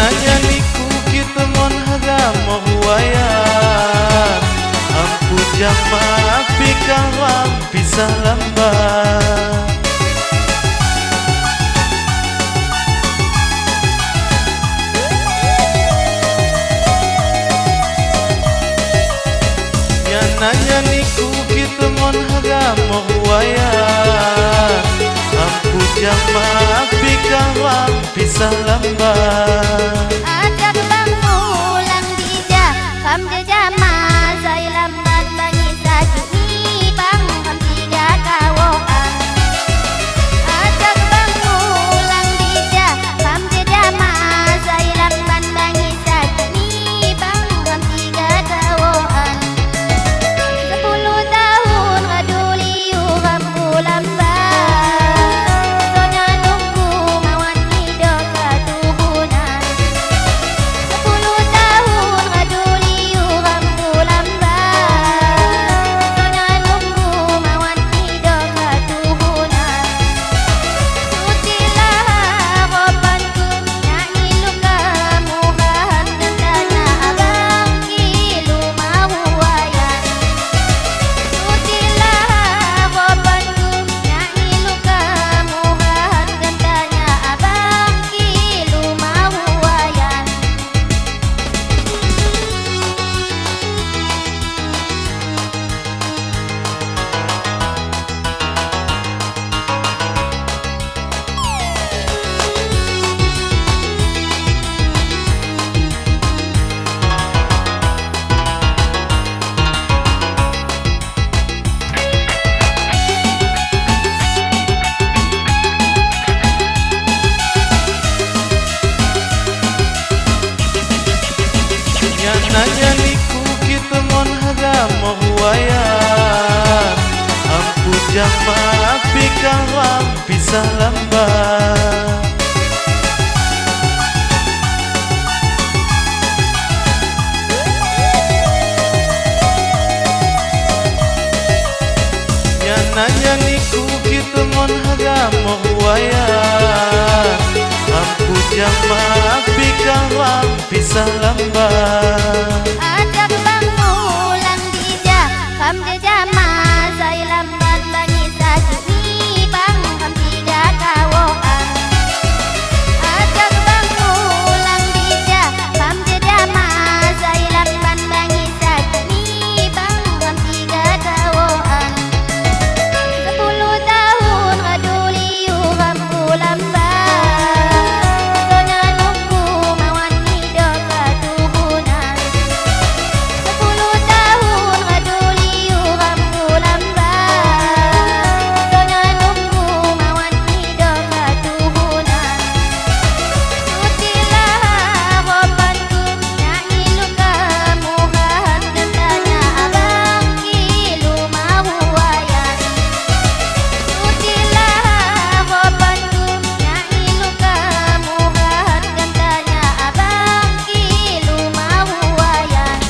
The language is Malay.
nanya niku kita mon haga mahuaya ampu jama pikawang pisah lambat. Nanya niku kita mon haga mahuaya ampu jama pikawang pisah lambat. Ajak bang ulang dija kam jama saya lambat bangi sajuni bang kam tiga kawoan. Ajak bang ulang dija kam jama saya lambat bangi sajuni bang kam tiga kawoan. 10 tahun kaduli uram lambat sonya nunggu mawan hidup katuhunan. 10 tahun kaduli uram lambat sonya nunggu mawan hidup katuhunan. Sutilah harapanku nyanyi luka muhahan tentanya abang kilu mahu wayang. Sutilah harapanku nyanyi luka muhahan tentanya abang kilu mahu wayang. Nanya niku kita mon haga mahuaya ampu jama pikawang pisah lambat. Nanya niku kita mon haga mahuaya ampu jama pikawang pisah lambat. Ajak bang ulang dija kam jama saya lambat bangi sajuni bang kam tiga kawoan. Ajak bang ulang dija kam jama saya lambat bangi sajuni bang kam tiga kawoan. 10 tahun kaduli uram lambat sonya nunggu mawan hidup katuhunan. 10 tahun kaduli uram lambat sonya nunggu mawan hidup katuhunan. Sutilah harapanku nyanyi luka muhahan tentanya abang kilu mahu wayang. Sutilah harapanku nyanyi luka muhahan tentanya abang kilu mahu wayang.